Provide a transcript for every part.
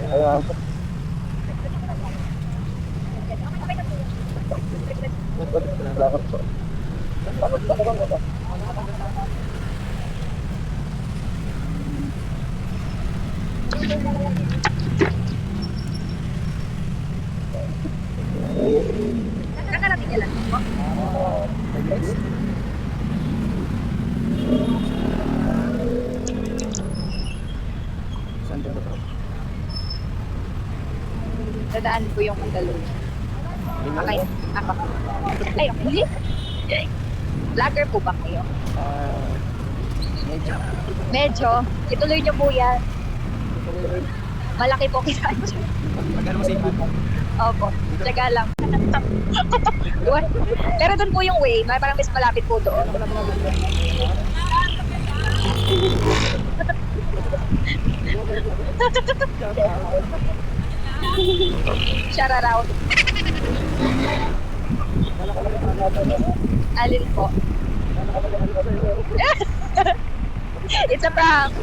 Kaya, lakad po. Kakarating niya lang po. Saan dito po? Dadaan ko yung Mandaluyong. Okay, ako. Ay, hindi. Vlogger po ba kayo? Medyo. Medyo. Ituloy niyo po yan. Malaki po kita dyan. Magkano mo sa Opo. Tsaga lang. Pero doon po yung way. Parang mas malapit po doon. Shout out. Alin po? It's a prank.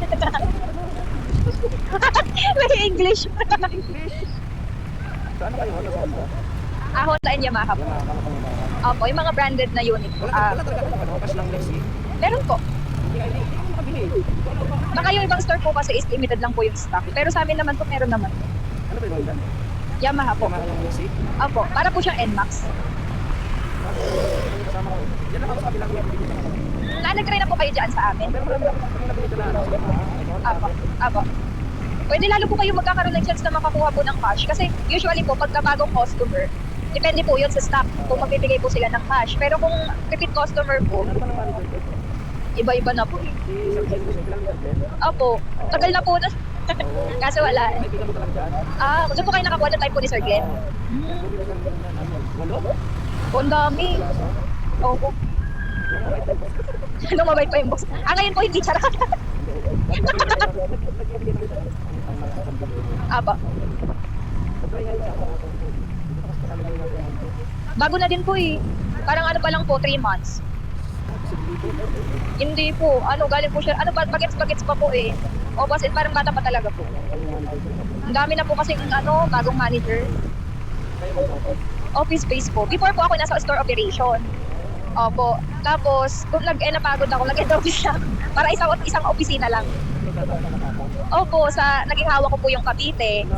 May English. Saan kayo? Honda and Yamaha po. Opo, yung mga branded na unit po. Wala talaga kas lang Lexi. Meron po. Hindi mo makabili. Baka yung ibang store po kasi is limited lang po yung stock. Pero sa amin naman po, meron naman po. Ano ba yung Honda? Yamaha po. Mahal ng Lexi? Opo, para po siyang NMAX. Kasama ko. Yan ang ako sa kabilang bibili. Nag-try na po kayo dyan sa amin. Pero marami kami nabili na ano. Apo, apo. Pwede lalo po kayo magkakaroon ng chance na makakuha po ng cash. Kasi usually po, pagka bagong customer, depende po yun sa stock kung magbibigay po sila ng cash. Pero kung repeat customer po, Ano ba naman ito? iba-iba na po. Isang ko sa bilang yan. Opo, tagal na po na. Kaso wala. May bilang mo talaga dyan. Doon po kayo nakakuha ng time po ni Sir Glenn. Walo? Oh, ang dami. Opo. Ano mabait pa yung box? Ngayon po hindi charot. Apa. Bago na din po eh. Parang ano pa lang po, 3 months. Hindi po. Galing po siya. Bagets pa po eh. O kasi parang bata pa talaga po. Ang dami na po kasi bagong manager. Office space po. Before po ako nasa store operation. Opo. Tapos, kung napagod ako, nag-end office lang. Para isang opisina lang. Opo, naging hawak ko po yung Cavite,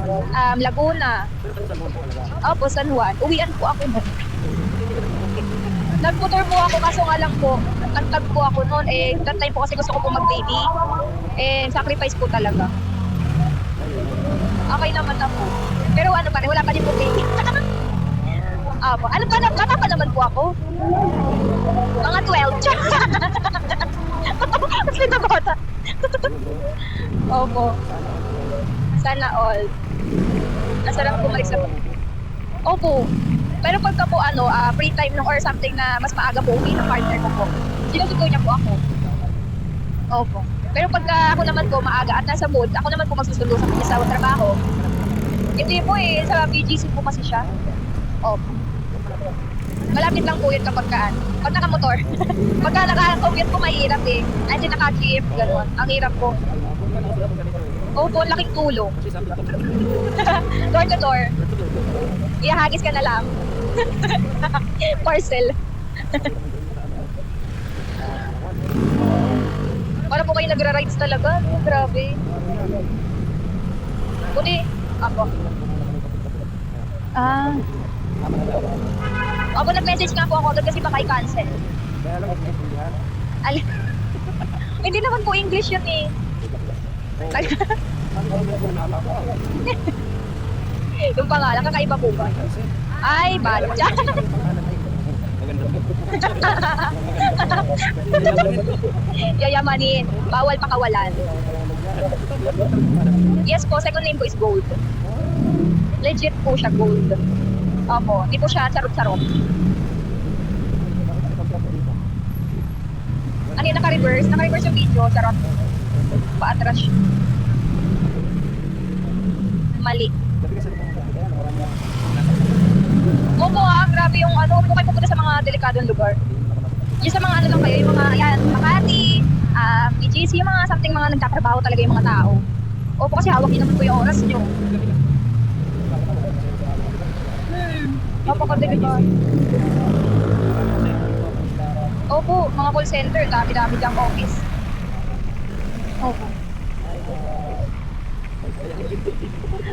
Laguna. Opo, San Juan. Uwian po ako noon. Nagmotor po ako kaso nga lang po, nagtag po ako noon. That time po kasi gusto ko po mag-baby. Sacrifice po talaga. Okay naman na po. Pero pa rin, wala pa din po baby. Opo. Bata pa naman po ako. Mga 12. Kasi na bata. Opo. Sana all. Nasarap bumalik sa... Opo. Pero pagka po free time nung or something na mas maaga po uwi ng partner ko po, sinusundo niya po ako. Opo. Pero pagka ako naman po maaga at nasa mood, ako naman po magsusundo sa kanya sa trabaho. Hindi po sa BGC po kasi siya. Opo. Malapit lang po yun kapag pag nakamotor. Pagka naka-commute po mahirap eh. Andiyan naka-chief, gano'n. Ang hirap po. Opo, laking tulong. Door to door. Ihahagis ka na lang. Parcel. Para po kayo nagra-rides talaga. Grabe. Buti. Ako. Opo, nag-message nga po ako doon kasi baka i-cancel. Hindi naman po English yun eh. Yung pangalan, kakaiba po ba? Ay, badya. Yayamanin. Bawal pakawalan. Yes po, second name po is Gold. Legit po siya, Gold. Opo, hindi po siya charot-charot. Ano yun, naka-reverse? Naka-reverse yung video, charot. Pa-atras siya. Mali. Opo grabe yung huwag po kayo pupunta sa mga delikadong lugar. Yung sa mga lang kayo, yung mga, Makati, BGC, yung mga something mga nagtatrabaho talaga yung mga tao. Opo, kasi hawak niyo naman po yung oras niyo. Napakadelikado. Opo, mga call center, dami-dami diyang office. Opo.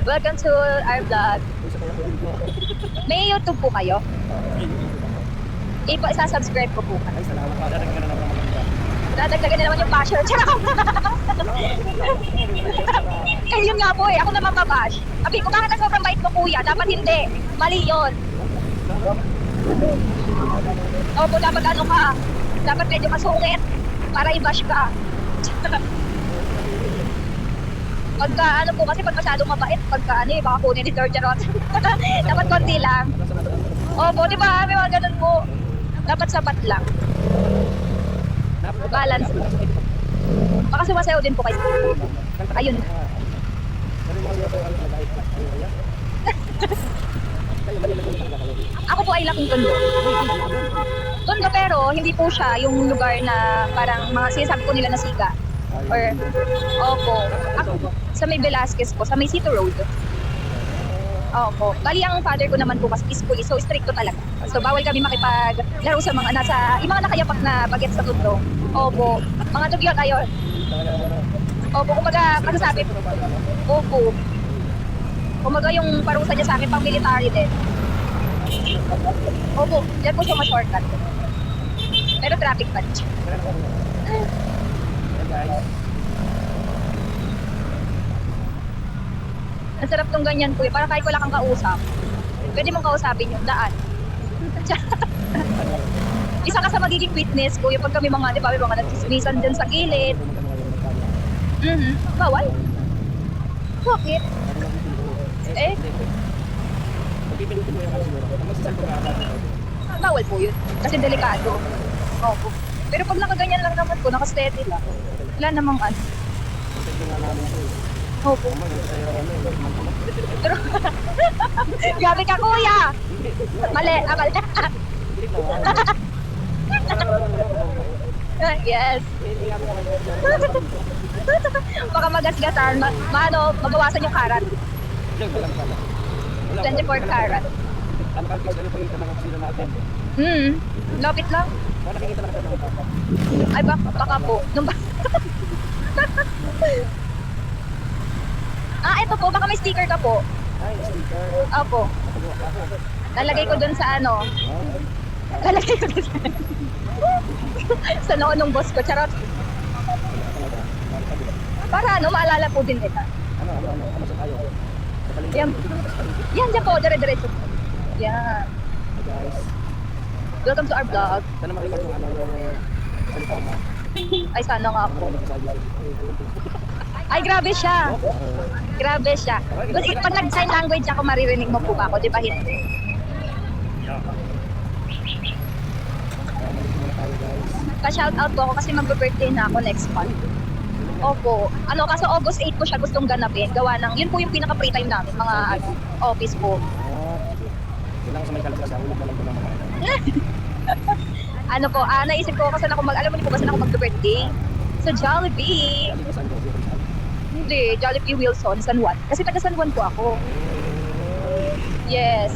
Welcome to our vlog. May YouTube po kayo? Isa-subscribe ko po. Ay, salamat pa. Dadagdagan na naman maganda. Dadagdagan na naman yung basher. Charot! Eh, yun nga po eh. Ako naman mabash. Sabi ko, bakit ang sobrang bait mo kuya? Dapat hindi. Mali yun. Opo, dapat ano ka. Dapat medyo masungit. Para i-bash ka. Pagka ano po kasi pag masyadong mabait, pagka ano eh, baka kunin ni Sir Charot. Dapat konti lang. Opo, di ba? May mga ganun po. Dapat sapat lang. Balance. Baka sumasayaw din po kayo. Ayun. Ako po ay laking tondo. Tondo pero hindi po siya yung lugar na parang mga sinasabi ko nila na siga. Or, opo. Ako, sa may Velasquez po, sa may City Road. Opo. Bali ang father ko naman po kasi is police, so stricto talaga. So bawal kami makipaglaro sa mga nasa, yung mga nakayapak na bagets sa tondo. Opo. Mga dugyot ayon. Opo, kumbaga, masasabi. Opo. Kumbaga yung parusa niya sa akin pang military din. Opo, dyan po siya ma-shortcut. Pero traffic punch. Ang sarap tong ganyan po. Parang kahit wala kang kausap, pwede mong kausapin yung daan. Isa ka sa magiging witness ko, yung pag kami mga, di ba, may mga nagsismisan dyan sa gilid. Bawal? Bakit? Eh? Bawal po yun. Kasi delikado. Opo. Pero pag nakaganyan lang naman po, nakasteady lang. Wala namang ano. Opo. Pero, gabi ka kuya! Mali, mali. Yes. Baka magasgasan, mabawasan yung karat. 24 karat. Lapit lang. Ay, baka po. Ito po, baka may sticker ka po. Opo. Lalagay ko dun sa ano. Lalagay ko dun sa sa noon ng boss ko. Charot. Para ano, maalala po din nila. Yan. Yan, dyan po. Dire-diretso po. Yan. Welcome to our vlog. Sana makita yung ano salita mo. Ay, sana nga po. Ay, grabe siya. Grabe siya. Kasi pag nag-sign language ako, maririnig mo po ba ako? Di ba hindi? Pa-shoutout po ako kasi mag-birthday na ako next month. Opo. Ano, kaso August 8 ko siya gustong ganapin. Gawa ng, yun po yung pinaka-free time namin, mga office po. Kailangan sa may kalabasa, ulit na lang ko naman. Ano po, naisip ko kasi ako alam mo niyo po kasi ako mag-birthday. Sa Jollibee. Hindi, Jollibee Wilson, San Juan. Kasi taga San Juan po ako. Yes.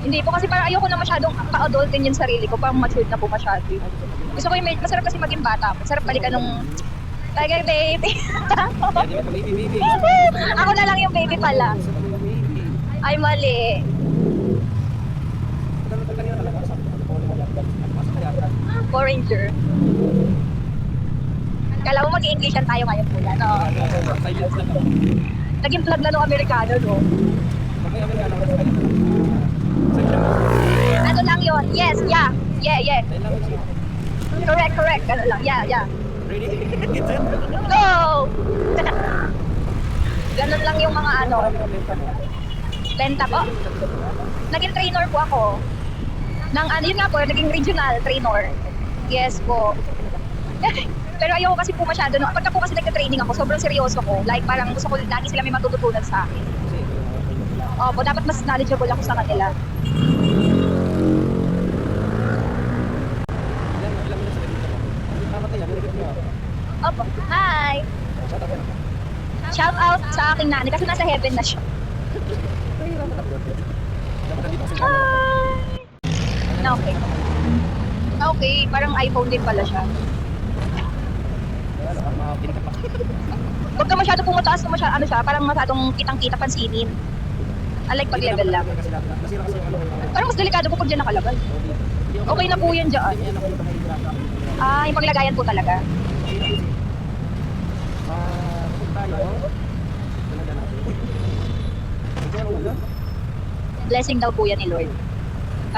Hindi po kasi parang ayoko na masyadong pa-adultin yung sarili ko. Parang matured na po masyado. Gusto ko yung masarap kasi maging bata. Masarap balikan nung tiger baby. Ako na lang yung baby pala. Ay, mali. Power Ranger. Kala mo mag-i-Englishan tayo ngayon po yan. No? Naging vlog na nung Amerikano, no? Ano lang yon? Yes, yeah. Yeah. Correct. Ano lang, yeah. Go! Ganun lang yung mga ano. Benta po. Naging trainer po ako. Nang ano, yun nga po, naging regional trainer. Yes po. Pero ayoko kasi po masyado, no? Pagka po kasi nagka-training ako, sobrang seryoso ko. Like parang gusto ko lagi sila may matututunan sa akin. Opo, dapat mas knowledgeable ako sa kanila. Opo, hi! Shout out sa aking nanay kasi nasa heaven na siya. Dapat nandito kasi Hi! Okay. Okay, parang iPhone din pala siya. Pinagkat pa. Huwag ka masyado pumataas na masyado, ano siya, parang masyadong kitang-kita pansinin. Unlike pag level lang. Nasira kasi yung ano. Parang mas delikado po pag dyan nakalagay. Okay na po yan dyan. Ah, yung paglagayan po talaga. Blessing daw po yan ni Lord.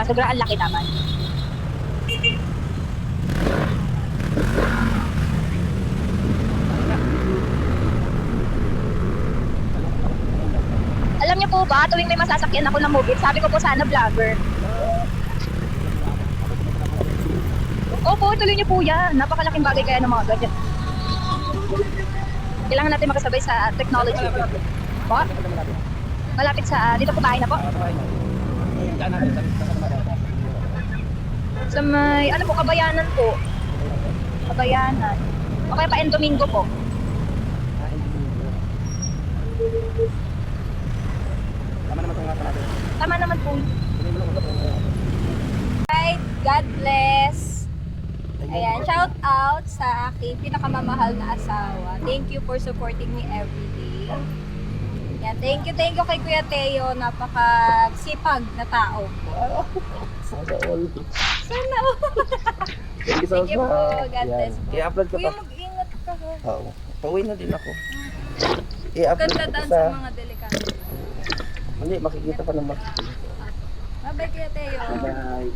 Sobrang ang laki naman. Alam niyo po ba, tuwing may masasakyan ako ng mobile, sabi ko po sana vlogger. Opo, tuloy niyo po yan. Napakalaking bagay kaya ng mga gadget. Kailangan natin makasabay sa technology. Po? Malapit sa, dito po tayo na po. Sa may, ano po, Kabayanan po. Kabayanan. O kaya pa Domingo po. Tama naman itong nga natin. Tama naman po. Right, God bless. Ayan, shout out sa aking pinakamamahal na asawa. Thank you for supporting me every day. Yan, thank you kay Kuya Teo. Napaka-sipag na tao. Sana all. Sana all. Thank you so Thank you po. much. God bless po. I-upload ko Kuya, pa. mag-ingat ka ho. Oo. Pauwi na din ako. I-upload Ganda ko daan sa... sa mga delikado. Hindi, makikita pa naman. Bye-bye, Kuya Teo. Bye.